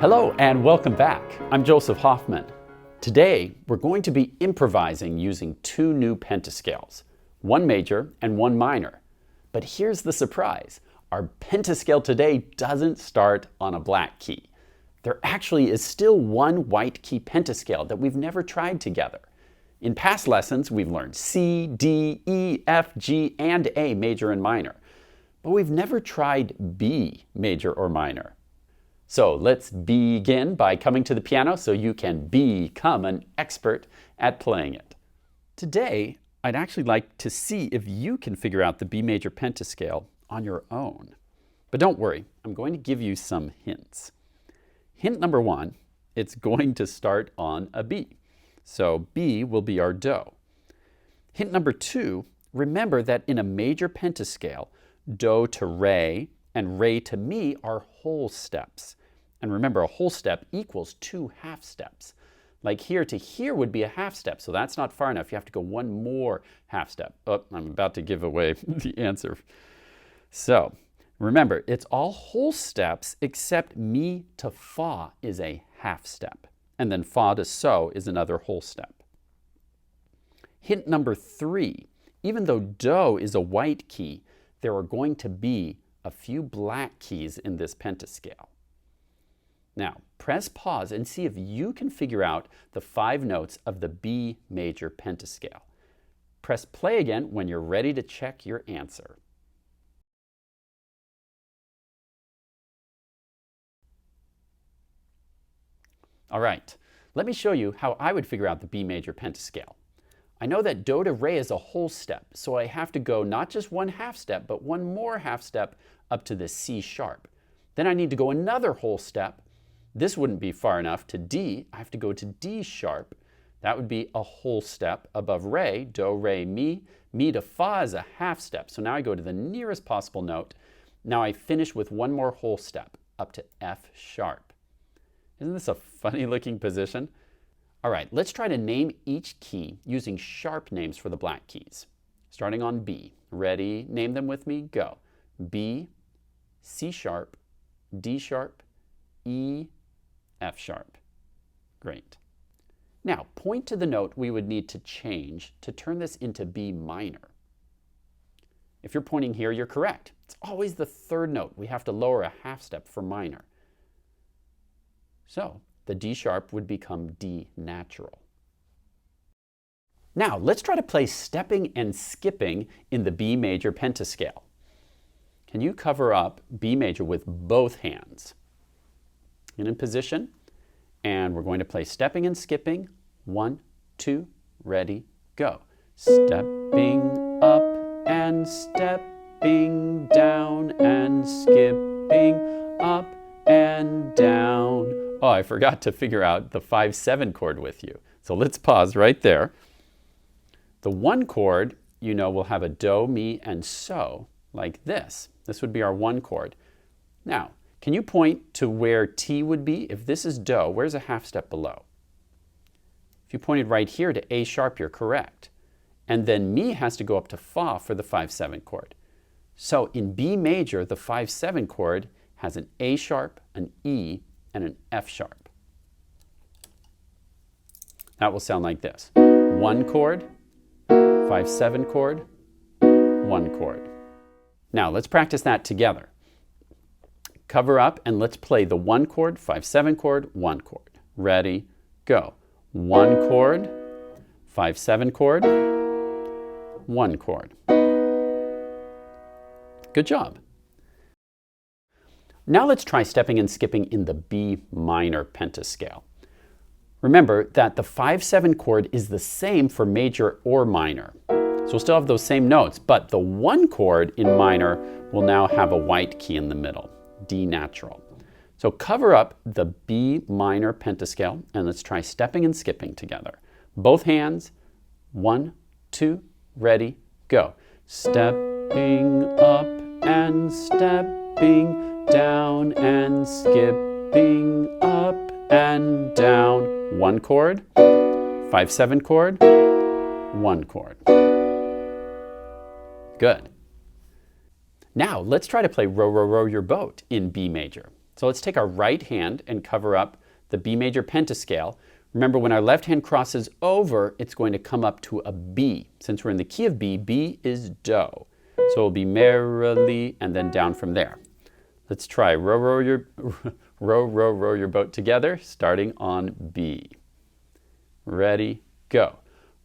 Hello and welcome back. I'm Joseph Hoffman. Today we're going to be improvising using two new pentascales, one major and one minor. But here's the surprise. Our pentascale today doesn't start on a black key. There actually is still one white key pentascale that we've never tried together. In past lessons, we've learned C, D, E, F, G, and A major and minor. But we've never tried B major or minor. So let's begin by coming to the piano so you can become an expert at playing it. Today, I'd actually like to see if you can figure out the B major pentascale on your own. But don't worry, I'm going to give you some hints. Hint number one, it's going to start on a B. So B will be our Do. Hint number two, remember that in a major pentascale, Do to Re and Re to Mi are whole steps. And remember, a whole step equals two half steps. Like here to here would be a half step, so that's not far enough. You have to go one more half step. Oh, I'm about to give away the answer. So remember, it's all whole steps except Mi to Fa is a half step. And then Fa to So is another whole step. Hint number three, even though Do is a white key, there are going to be a few black keys in this pentascale. Now, press pause and see if you can figure out the 5 notes of the B major pentascale. Press play again when you're ready to check your answer. All right, let me show you how I would figure out the B major pentascale. I know that Do to Re is a whole step, so I have to go not just one half step, but one more half step up to the C sharp. Then I need to go another whole step. This wouldn't be far enough to D. I have to go to D sharp. That would be a whole step above Re, Do, Re, Mi. Mi to Fa is a half step, so now I go to the nearest possible note. Now I finish with one more whole step up to F sharp. Isn't this a funny looking position? All right, let's try to name each key using sharp names for the black keys. Starting on B. Ready? Name them with me. Go. B, C sharp, D sharp, E, F sharp. Great. Now, point to the note we would need to change to turn this into B minor. If you're pointing here, you're correct. It's always the third note. We have to lower a half step for minor. So, the D sharp would become D natural. Now, let's try to play stepping and skipping in the B major pentascale. Can you cover up B major with both hands? In position, and we're going to play stepping and skipping. 1, 2, ready, go. Stepping up and stepping down and skipping up and down. Oh, I forgot to figure out the 5/7 chord with you. So let's pause right there. The 1 chord, you know, will have a Do, Mi, and So, like this. This would be our 1 chord. Now, can you point to where T would be? If this is Do, where's a half step below? If you pointed right here to A sharp, you're correct. And then Mi has to go up to Fa for the 5/7 chord. So in B major, the 5/7 chord has an A sharp, an E, and an F sharp. That will sound like this. 1 chord, 5/7 chord, 1 chord. Now let's practice that together. Cover up and let's play the 1 chord, 5/7 chord, 1 chord. Ready, go. 1 chord, 5/7 chord, 1 chord. Good job. Now let's try stepping and skipping in the B minor pentascale. Remember that the 5/7 chord is the same for major or minor. So we'll still have those same notes, but the 1 chord in minor will now have a white key in the middle, D natural. So cover up the B minor pentascale and let's try stepping and skipping together. Both hands, 1, 2, ready, go. Stepping up and stepping down and skipping up and down. 1 chord, 5/7 chord, 1 chord. Good. Now let's try to play Row, Row, Row Your Boat in B major. So let's take our right hand and cover up the B major pentascale. Remember, when our left hand crosses over, it's going to come up to a B. Since we're in the key of B, B is Do. So it'll be merrily and then down from there. Let's try row, row your boat together, starting on B. Ready, go.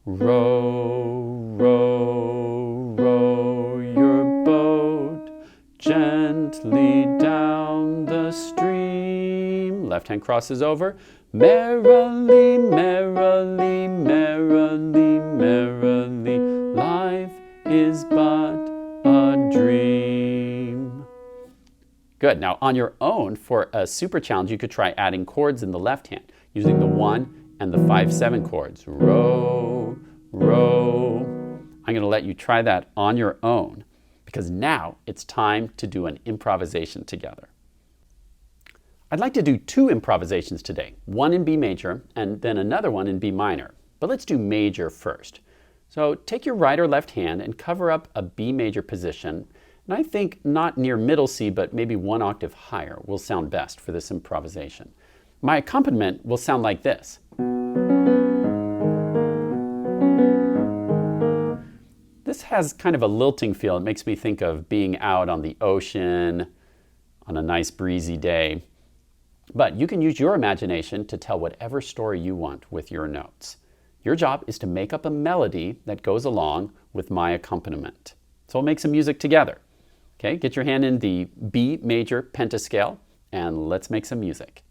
Row, row, row your boat gently down the stream. Left hand crosses over. Merrily, merrily, merrily, merrily, life is but a dream. Good. Now on your own, for a super challenge, you could try adding chords in the left hand, using the 1 and the 5/7 chords. Row, row. I'm going to let you try that on your own, because now it's time to do an improvisation together. I'd like to do 2 improvisations today, one in B major and then another one in B minor. But let's do major first. So take your right or left hand and cover up a B major position. And I think not near middle C, but maybe 1 octave higher will sound best for this improvisation. My accompaniment will sound like this. This has kind of a lilting feel. It makes me think of being out on the ocean on a nice breezy day. But you can use your imagination to tell whatever story you want with your notes. Your job is to make up a melody that goes along with my accompaniment. So we'll make some music together. Okay, get your hand in the B major pentascale and let's make some music.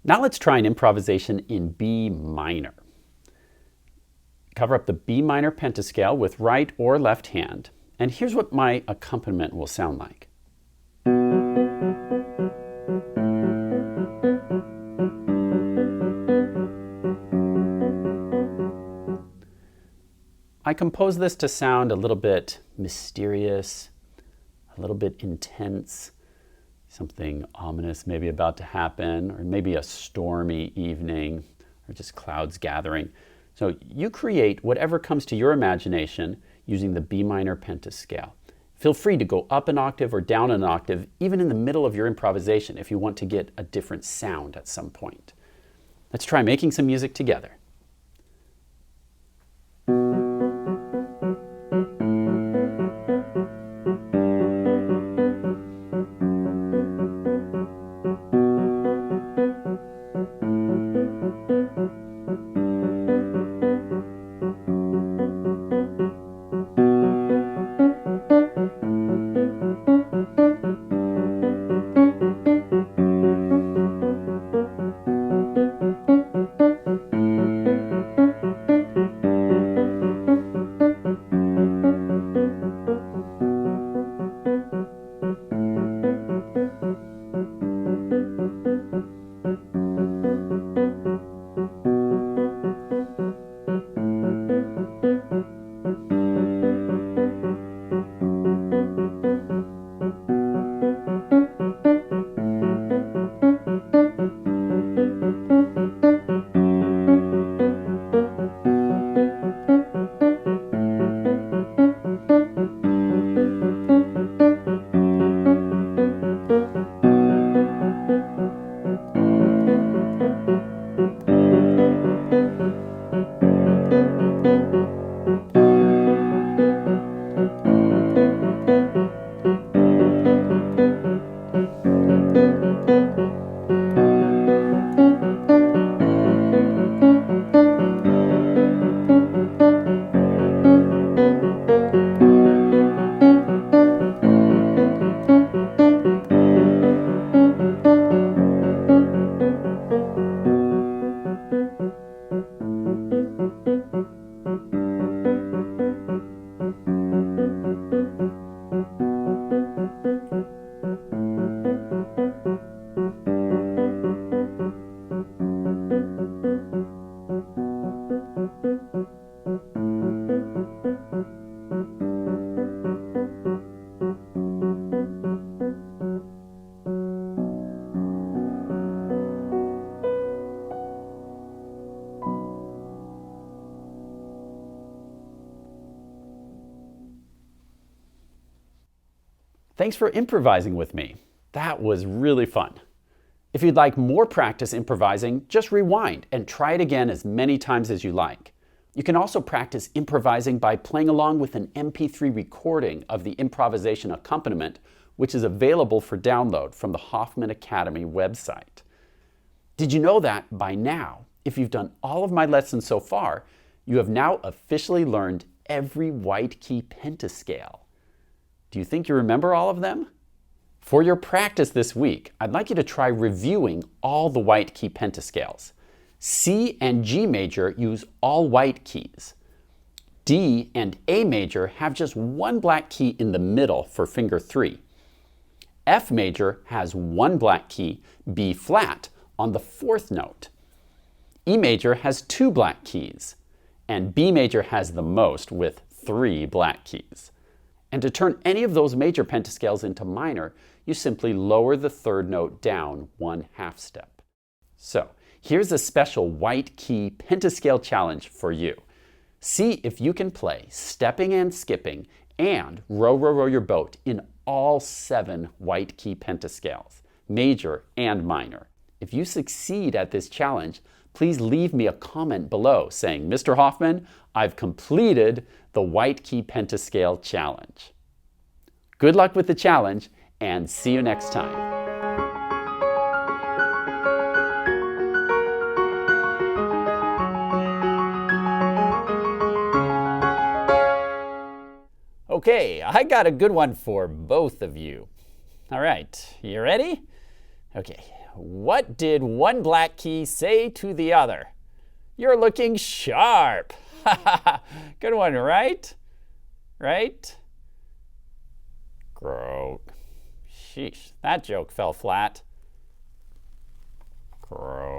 Now let's try an improvisation in B minor. Cover up the B minor pentascale with right or left hand. And here's what my accompaniment will sound like. I composed this to sound a little bit mysterious, a little bit intense, something ominous maybe about to happen, or maybe a stormy evening, or just clouds gathering. So you create whatever comes to your imagination using the B minor pentascale. Feel free to go up an octave or down an octave, even in the middle of your improvisation, if you want to get a different sound at some point. Let's try making some music together. Thanks for improvising with me. That was really fun. If you'd like more practice improvising, just rewind and try it again as many times as you like. You can also practice improvising by playing along with an MP3 recording of the improvisation accompaniment, which is available for download from the Hoffman Academy website. Did you know that by now, if you've done all of my lessons so far, you have now officially learned every white key pentascale? Do you think you remember all of them? For your practice this week, I'd like you to try reviewing all the white key pentascales. C and G major use all white keys. D and A major have just one black key in the middle for finger 3. F major has one black key, B flat, on the 4th note. E major has 2 black keys, and B major has the most with 3 black keys. And to turn any of those major pentascales into minor, you simply lower the 3rd note down 1/2 step. So here's a special white key pentascale challenge for you. See if you can play stepping and skipping and row, row, row your boat in all 7 white key pentascales, major and minor. If you succeed at this challenge, please leave me a comment below saying, Mr. Hoffman, I've completed the white key pentascale challenge. Good luck with the challenge and see you next time. Okay, I got a good one for both of you. All right, you ready? Okay, what did one black key say to the other? You're looking sharp. Good one, right? Right? Croak. Sheesh, that joke fell flat. Croak.